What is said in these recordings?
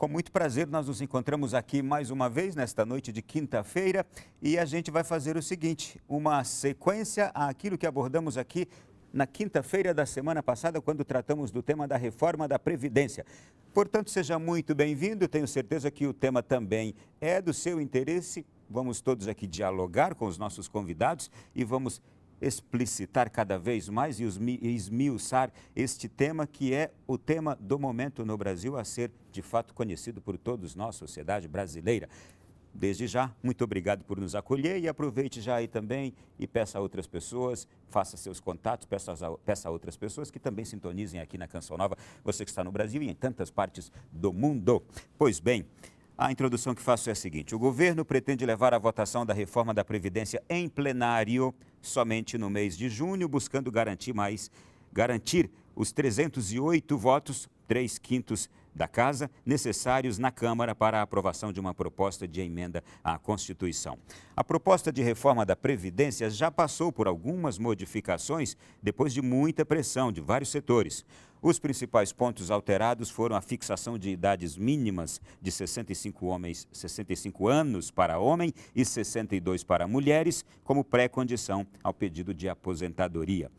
Com muito prazer, nós nos encontramos aqui mais uma vez nesta noite de quinta-feira e a gente vai fazer o seguinte, uma sequência àquilo que abordamos aqui na quinta-feira da semana passada, quando tratamos do tema da reforma da Previdência. Portanto, seja muito bem-vindo, tenho certeza que o tema também é do seu interesse. Vamos todos aqui dialogar com os nossos convidados e vamos explicitar cada vez mais e esmiuçar este tema que é o tema do momento no Brasil a ser de fato conhecido por todos nós, sociedade brasileira. Desde já, muito obrigado por nos acolher e aproveite já aí também e peça a outras pessoas, faça seus contatos, peça a outras pessoas que também sintonizem aqui na Canção Nova, você que está no Brasil e em tantas partes do mundo. Pois bem, a introdução que faço é a seguinte, o governo pretende levar a votação da reforma da Previdência em plenário somente no mês de junho, buscando garantir os 308 votos, 3/5 da Casa, necessários na Câmara para a aprovação de uma proposta de emenda à Constituição. A proposta de reforma da Previdência já passou por algumas modificações depois de muita pressão de vários setores. Os principais pontos alterados foram a fixação de idades mínimas de 65 anos para homem e 62 para mulheres, como pré-condição ao pedido de aposentadoria.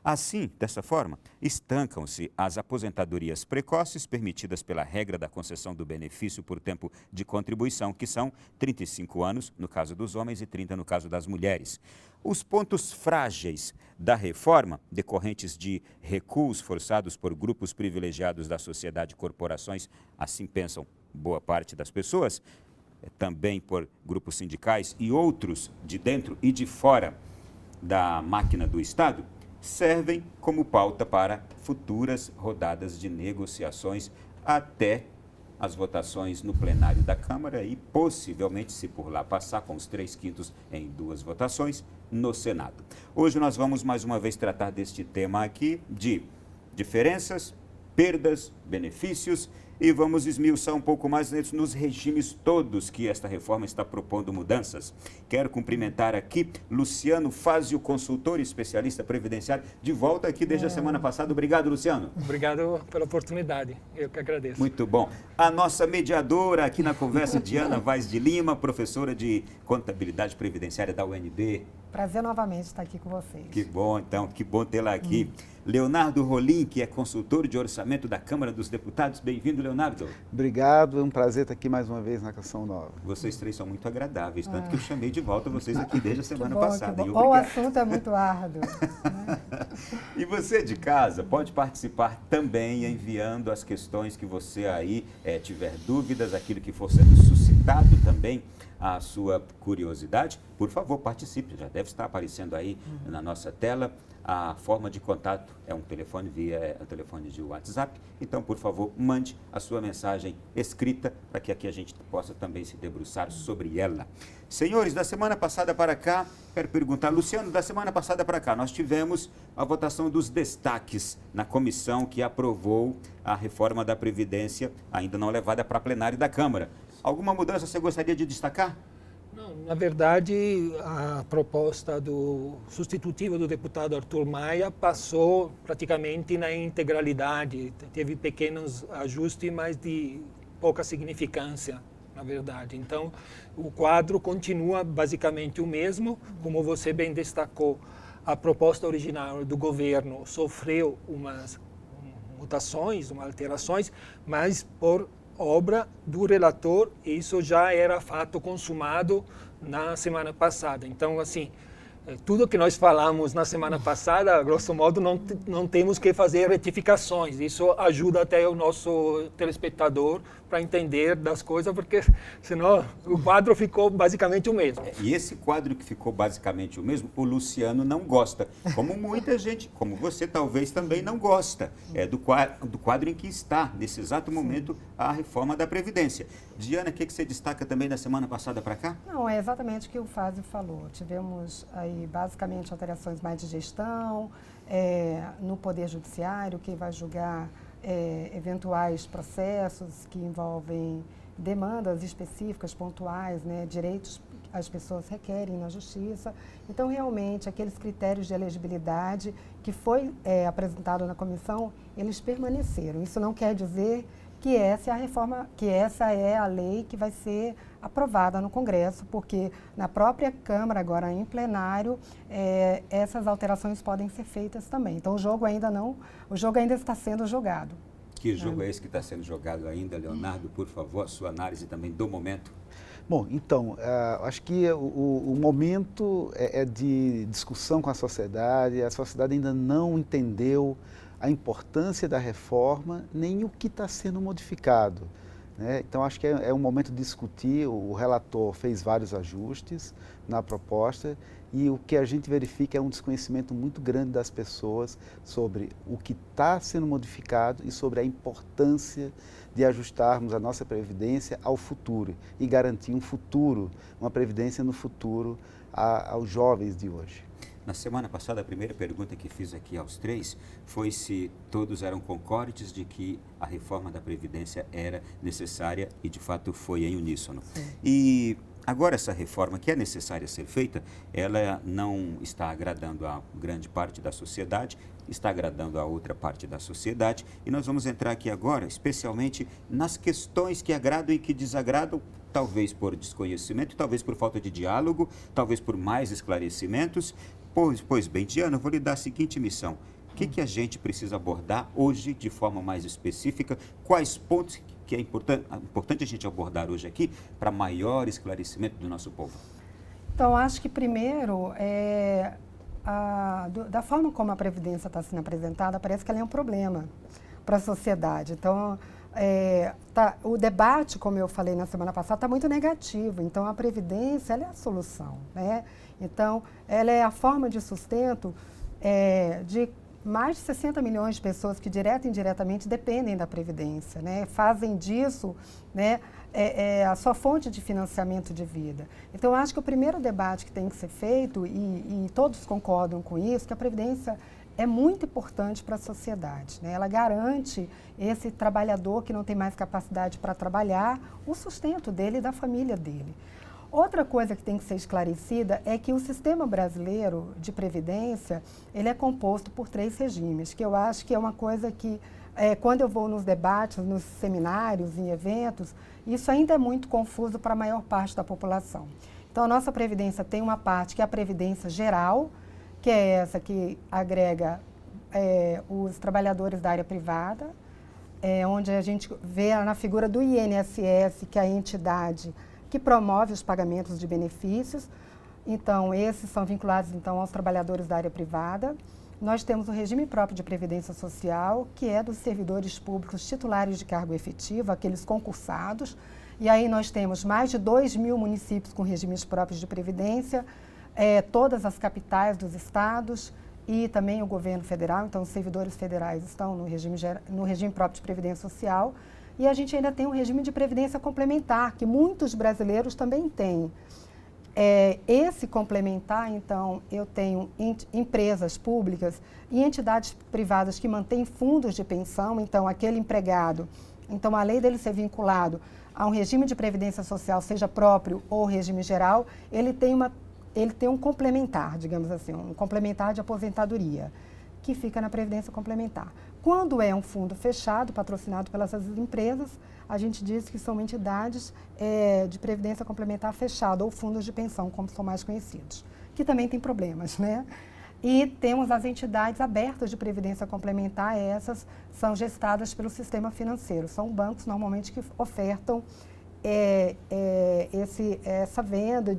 Assim, dessa forma, estancam-se as aposentadorias precoces permitidas pela regra da concessão do benefício por tempo de contribuição, que são 35 anos no caso dos homens e 30 no caso das mulheres. Os pontos frágeis da reforma, decorrentes de recuos forçados por grupos privilegiados da sociedade e corporações, assim pensam boa parte das pessoas, também por grupos sindicais e outros de dentro e de fora da máquina do Estado, servem como pauta para futuras rodadas de negociações até as votações no plenário da Câmara e possivelmente, se por lá passar com os 3/5 em 2 votações, no Senado. Hoje nós vamos mais uma vez tratar deste tema aqui de diferenças, perdas, benefícios e vamos esmiuçar um pouco mais nos regimes todos que esta reforma está propondo mudanças. Quero cumprimentar aqui Luciano Fazio, consultor e especialista previdenciário, de volta aqui desde a semana passada. Obrigado, Luciano. Obrigado pela oportunidade, eu que agradeço. Muito bom. A nossa mediadora aqui na conversa, Diana Vaz de Lima, professora de Contabilidade Previdenciária da UNB. Prazer novamente estar aqui com vocês. Que bom, então, que bom tê-la aqui. Leonardo Rolim, que é consultor de orçamento da Câmara dos Deputados. Bem-vindo, Leonardo. Obrigado, é um prazer estar aqui mais uma vez na Canção Nova. Vocês três são muito agradáveis, tanto que eu chamei de volta vocês aqui desde a semana passada. Que bom. O assunto é muito árduo. Né? E você de casa pode participar também enviando as questões que você aí tiver dúvidas, aquilo que for sendo suscitado também a sua curiosidade. Por favor, participe, já deve estar aparecendo aí na nossa tela. A forma de contato é um telefone telefone de WhatsApp. Então, por favor, mande a sua mensagem escrita para que aqui a gente possa também se debruçar sobre ela. Senhores, da semana passada para cá, quero perguntar, Luciano, da semana passada para cá, nós tivemos a votação dos destaques na comissão que aprovou a reforma da Previdência, ainda não levada para plenário da Câmara. Alguma mudança você gostaria de destacar? Não, na verdade, a proposta do substitutivo do deputado Arthur Maia passou praticamente na integralidade. Teve pequenos ajustes, mas de pouca significância, na verdade. Então, o quadro continua basicamente o mesmo, como você bem destacou. A proposta original do governo sofreu umas mutações, umas alterações, mas por obra do relator, isso já era fato consumado na semana passada. Então, assim, tudo que nós falamos na semana passada, grosso modo, não temos que fazer retificações. Isso ajuda até o nosso telespectador para entender das coisas, porque senão o quadro ficou basicamente o mesmo. E esse quadro que ficou basicamente o mesmo, o Luciano não gosta, como muita gente, como você talvez também não gosta, do quadro em que está, nesse exato momento, a reforma da Previdência. Diana, o que você destaca também da semana passada para cá? Não, é exatamente o que o Fazio falou. Tivemos aí basicamente alterações mais de gestão, no Poder Judiciário, quem vai julgar eventuais processos que envolvem demandas específicas, pontuais, né, direitos que as pessoas requerem na Justiça. Então, realmente, aqueles critérios de elegibilidade que foi apresentado na comissão, eles permaneceram. Isso não quer dizer que essa é a reforma, que essa é a lei que vai ser aprovada no Congresso, porque na própria Câmara, agora em plenário, essas alterações podem ser feitas também. Então o jogo ainda está sendo jogado. Que jogo é esse que está sendo jogado ainda, Leonardo? Por favor, a sua análise também do momento. Bom, então, acho que o momento é de discussão com a sociedade ainda não entendeu a importância da reforma, nem o que está sendo modificado, né? Então, acho que é um momento de discutir, o relator fez vários ajustes na proposta e o que a gente verifica é um desconhecimento muito grande das pessoas sobre o que está sendo modificado e sobre a importância de ajustarmos a nossa previdência ao futuro e garantir um futuro, uma previdência no futuro aos jovens de hoje. Na semana passada, a primeira pergunta que fiz aqui aos três foi se todos eram concordes de que a reforma da Previdência era necessária e, de fato, foi em uníssono. E agora essa reforma que é necessária ser feita, ela não está agradando a grande parte da sociedade, está agradando a outra parte da sociedade e nós vamos entrar aqui agora, especialmente nas questões que agradam e que desagradam, talvez por desconhecimento, talvez por falta de diálogo, talvez por mais esclarecimentos. Pois bem, Diana, eu vou lhe dar a seguinte missão. O que a gente precisa abordar hoje de forma mais específica? Quais pontos que é importante a gente abordar hoje aqui para maior esclarecimento do nosso povo? Então, acho que primeiro, da forma como a Previdência está sendo apresentada, parece que ela é um problema para a sociedade. Então, o debate, como eu falei na semana passada, está muito negativo. Então, a Previdência ela é a solução, né? Então, ela é a forma de sustento de mais de 60 milhões de pessoas que, direta e indiretamente, dependem da Previdência, né? Fazem disso, né, a sua fonte de financiamento de vida. Então, eu acho que o primeiro debate que tem que ser feito, e todos concordam com isso, que a Previdência é muito importante para a sociedade, né? Ela garante esse trabalhador que não tem mais capacidade para trabalhar, o sustento dele e da família dele. Outra coisa que tem que ser esclarecida é que o sistema brasileiro de previdência, ele é composto por 3 regimes, que eu acho que é uma coisa que, quando eu vou nos debates, nos seminários, em eventos, isso ainda é muito confuso para a maior parte da população. Então, a nossa previdência tem uma parte que é a previdência geral, que é essa que agrega os trabalhadores da área privada, onde a gente vê na figura do INSS, que é a entidade que promove os pagamentos de benefícios. Então, esses são vinculados então, aos trabalhadores da área privada. Nós temos o regime próprio de previdência social, que é dos servidores públicos titulares de cargo efetivo, aqueles concursados. E aí nós temos mais de 2.000 municípios com regimes próprios de previdência, todas as capitais dos estados e também o governo federal. Então, os servidores federais estão no regime próprio de previdência social. E a gente ainda tem um regime de previdência complementar, que muitos brasileiros também têm. Esse complementar, então, eu tenho empresas públicas e entidades privadas que mantêm fundos de pensão. Então, aquele empregado, então, além dele ser vinculado a um regime de previdência social, seja próprio ou regime geral, ele tem um complementar, digamos assim, um complementar de aposentadoria, que fica na previdência complementar. Quando é um fundo fechado, patrocinado pelas empresas, a gente diz que são entidades de previdência complementar fechada, ou fundos de pensão, como são mais conhecidos, que também tem problemas, né? E temos as entidades abertas de previdência complementar, essas são gestadas pelo sistema financeiro, são bancos normalmente que ofertam essa venda,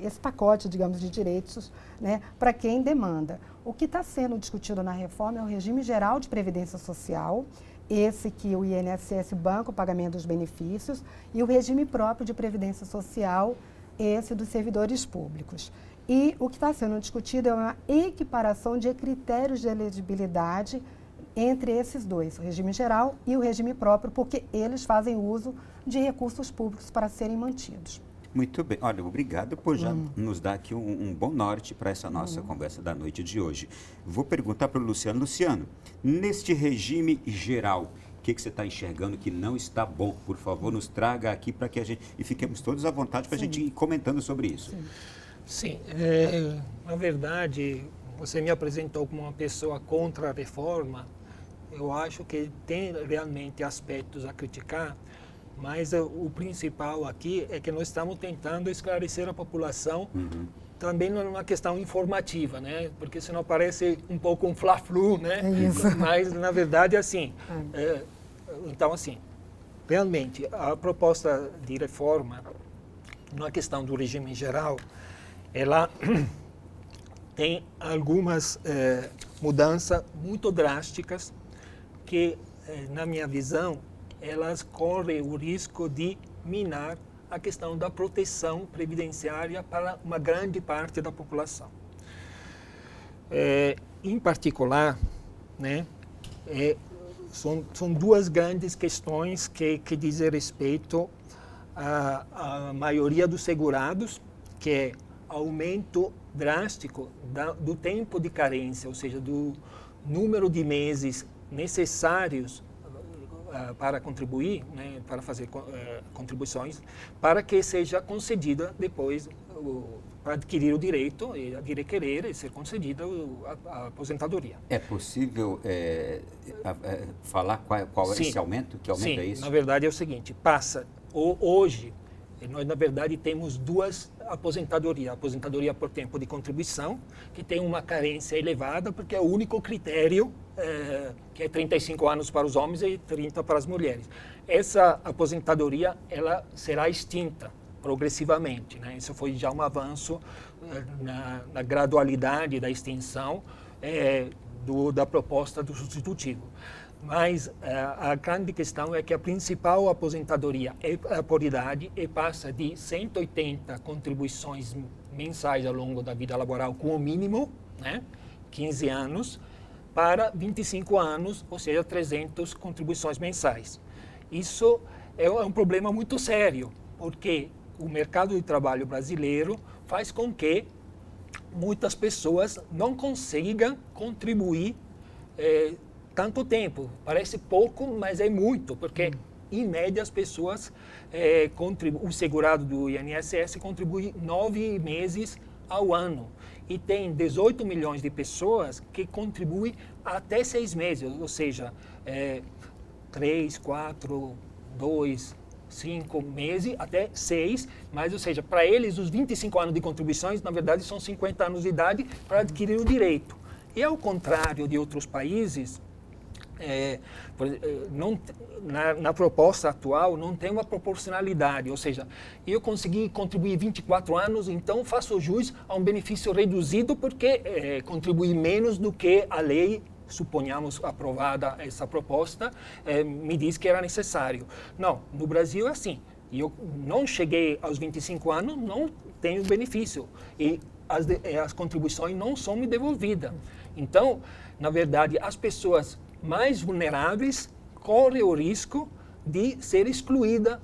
esse pacote, digamos, de direitos, né, para quem demanda. O que está sendo discutido na reforma é o regime geral de previdência social, esse que o INSS banca o pagamento dos benefícios, e o regime próprio de previdência social, esse dos servidores públicos. E o que está sendo discutido é uma equiparação de critérios de elegibilidade entre esses dois, o regime geral e o regime próprio, porque eles fazem uso de recursos públicos para serem mantidos. Muito bem. Olha, obrigado por já nos dar aqui um bom norte para essa nossa conversa da noite de hoje. Vou perguntar para o Luciano. Luciano, neste regime geral, o que você está enxergando que não está bom? Por favor, nos traga aqui para que a gente... E fiquemos todos à vontade para a gente ir comentando sobre isso. Sim, na verdade, você me apresentou como uma pessoa contra a reforma, eu acho que tem realmente aspectos a criticar, mas o principal aqui é que nós estamos tentando esclarecer a população também numa questão informativa, né? Porque senão parece um pouco um fla-flu, né? É isso. Mas, na verdade, assim, então, assim, realmente, a proposta de reforma, na questão do regime geral, ela tem algumas mudanças muito drásticas que, na minha visão, elas correm o risco de minar a questão da proteção previdenciária para uma grande parte da população. Em particular, né, são duas grandes questões que dizem respeito à maioria dos segurados, que é aumento drástico do tempo de carência, ou seja, do número de meses necessários para contribuir, né, para fazer contribuições, para que seja concedida depois, para adquirir o direito, adquirir e ser concedida a aposentadoria. É possível falar qual é esse aumento? Que aumento é isso? Na verdade é o seguinte, hoje, nós na verdade temos duas aposentadorias. A aposentadoria por tempo de contribuição, que tem uma carência elevada, porque é o único critério, que é 35 anos para os homens e 30 para as mulheres. Essa aposentadoria, ela será extinta progressivamente, né? Isso foi já um avanço na gradualidade da extinção da proposta do substitutivo. Mas a grande questão é que a principal aposentadoria é por idade e passa de 180 contribuições mensais ao longo da vida laboral com o mínimo, né, 15 anos, para 25 anos, ou seja, 300 contribuições mensais. Isso é um problema muito sério, porque o mercado de trabalho brasileiro faz com que muitas pessoas não consigam contribuir tanto tempo. Parece pouco, mas é muito, porque, em média, as pessoas, o segurado do INSS contribui 9 meses ao ano. E tem 18 milhões de pessoas que contribuem até 6 meses, ou seja, 3, 4, 2, 5 meses, até 6, mas, ou seja, para eles, os 25 anos de contribuições, na verdade, são 50 anos de idade para adquirir o direito. E, ao contrário de outros países, na proposta atual não tem uma proporcionalidade, ou seja, eu consegui contribuir 24 anos, então faço jus a um benefício reduzido porque contribuí menos do que a lei, suponhamos aprovada essa proposta, me diz que era necessário. Não, no Brasil é assim, eu não cheguei aos 25 anos, não tenho benefício e as contribuições não são me devolvidas. Então, na verdade, as pessoas mais vulneráveis correm o risco de ser excluída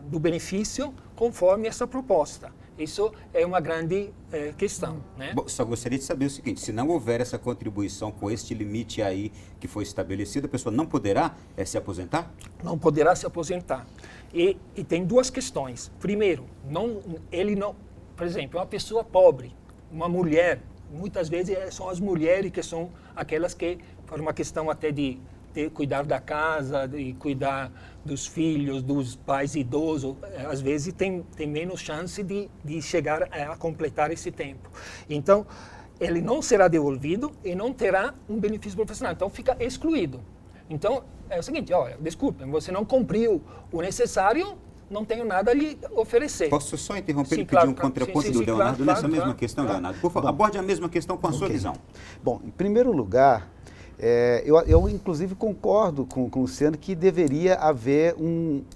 do benefício conforme essa proposta. Isso é uma grande questão, né? Bom, só gostaria de saber o seguinte, se não houver essa contribuição com este limite aí que foi estabelecido, a pessoa não poderá se aposentar? Não poderá se aposentar. E tem duas questões. Primeiro, por exemplo, uma pessoa pobre, uma mulher, muitas vezes são as mulheres que são aquelas que, por uma questão até de cuidar da casa, de cuidar dos filhos, dos pais idosos, às vezes tem menos chance de chegar a completar esse tempo. Então, ele não será devolvido e não terá um benefício profissional, então fica excluído. Então, é o seguinte, olha, desculpe, você não cumpriu o necessário, não tenho nada a lhe oferecer. Posso só interromper e pedir claro, um contraponto do sim, Leonardo claro, nessa mesma questão, Leonardo? Por favor, aborde a mesma questão com a sua visão. Bom, em primeiro lugar, eu inclusive concordo com o Luciano que deveria haver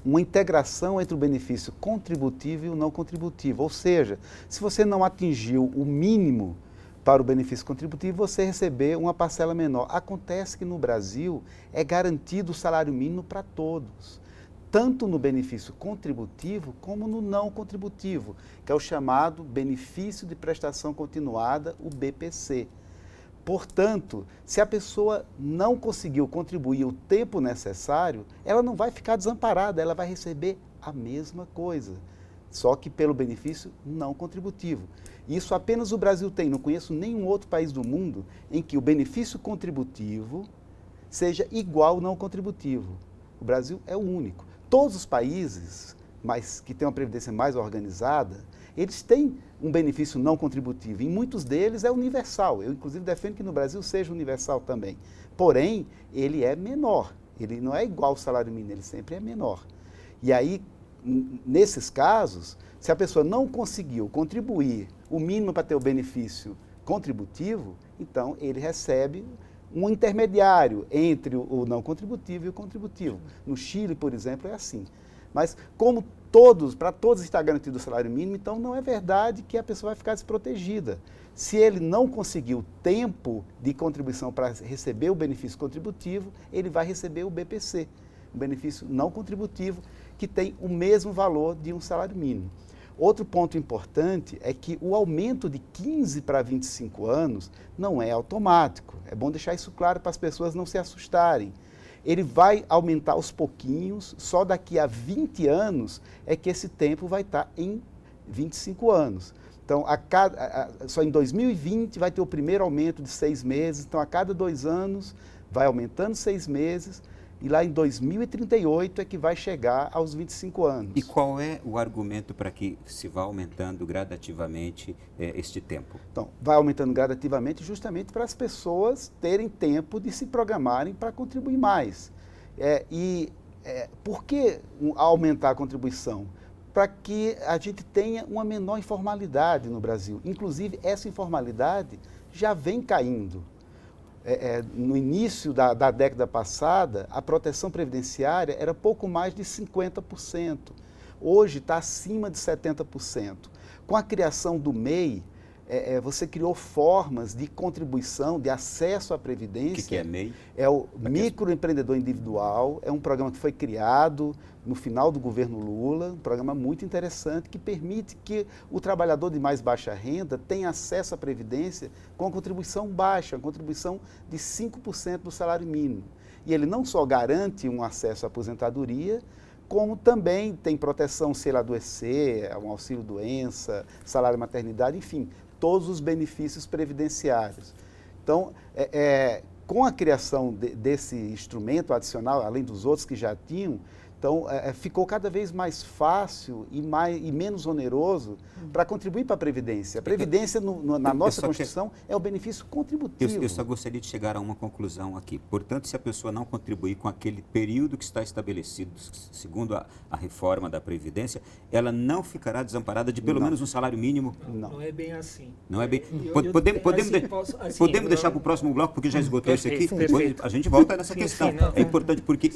uma integração entre o benefício contributivo e o não contributivo. Ou seja, se você não atingiu o mínimo para o benefício contributivo, você receber uma parcela menor. Acontece que no Brasil é garantido o salário mínimo para todos, tanto no benefício contributivo como no não contributivo, que é o chamado benefício de prestação continuada, o BPC. Portanto, se a pessoa não conseguiu contribuir o tempo necessário, ela não vai ficar desamparada, ela vai receber a mesma coisa, só que pelo benefício não contributivo. Isso apenas o Brasil tem, não conheço nenhum outro país do mundo em que o benefício contributivo seja igual ao não contributivo. O Brasil é o único. Todos os países que têm uma previdência mais organizada, eles têm um benefício não contributivo. Em muitos deles é universal. Eu, inclusive, defendo que no Brasil seja universal também. Porém, ele é menor. Ele não é igual ao salário mínimo, ele sempre é menor. E aí, nesses casos, se a pessoa não conseguiu contribuir o mínimo para ter o benefício contributivo, então ele recebe um intermediário entre o não contributivo e o contributivo. No Chile, por exemplo, é assim. Mas como para todos está garantido o salário mínimo, então não é verdade que a pessoa vai ficar desprotegida. Se ele não conseguiu tempo de contribuição para receber o benefício contributivo, ele vai receber o BPC, um benefício não contributivo, que tem o mesmo valor de um salário mínimo. Outro ponto importante é que o aumento de 15 para 25 anos não é automático. É bom deixar isso claro para as pessoas não se assustarem. Ele vai aumentar aos pouquinhos, só daqui a 20 anos é que esse tempo vai estar em 25 anos. Então, só em 2020 vai ter o primeiro aumento de 6 meses, então a cada 2 anos vai aumentando 6 meses, e lá em 2038 é que vai chegar aos 25 anos. E qual é o argumento para que se vá aumentando gradativamente este tempo? Então, vai aumentando gradativamente justamente para as pessoas terem tempo de se programarem para contribuir mais. Por que aumentar a contribuição? Para que a gente tenha uma menor informalidade no Brasil. Inclusive, essa informalidade já vem caindo. No início da década passada, a proteção previdenciária era pouco mais de 50%. Hoje está acima de 70%. Com a criação do MEI, você criou formas de contribuição, de acesso à previdência. O que é MEI? É o Microempreendedor Individual, é um programa que foi criado no final do governo Lula, um programa muito interessante que permite que o trabalhador de mais baixa renda tenha acesso à previdência com a contribuição baixa, a contribuição de 5% do salário mínimo. E ele não só garante um acesso à aposentadoria, como também tem proteção se ele adoecer, um auxílio-doença, salário maternidade, enfim, todos os benefícios previdenciários. Então, com a criação desse instrumento adicional, além dos outros que já tinham, então, ficou cada vez mais fácil e menos oneroso para contribuir para a Previdência. A Previdência, na nossa Constituição, é o benefício contributivo. Eu só gostaria de chegar a uma conclusão aqui. Portanto, se a pessoa não contribuir com aquele período que está estabelecido, segundo a reforma da Previdência, ela não ficará desamparada de pelo menos um salário mínimo? Não é bem assim. Não é bem... Podemos deixar para o próximo bloco, porque já esgotou isso aqui? Depois a gente volta nessa questão. É importante, porque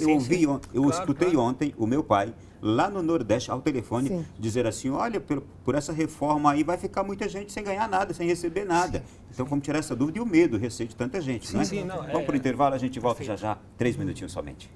eu escutei ontem o meu pai, lá no Nordeste, ao telefone, dizer assim, olha, por essa reforma aí vai ficar muita gente sem ganhar nada, sem receber nada. Sim. Então vamos tirar essa dúvida e o medo, o receio de tanta gente, não é? Vamos para o intervalo, a gente volta já, 3 minutinhos somente.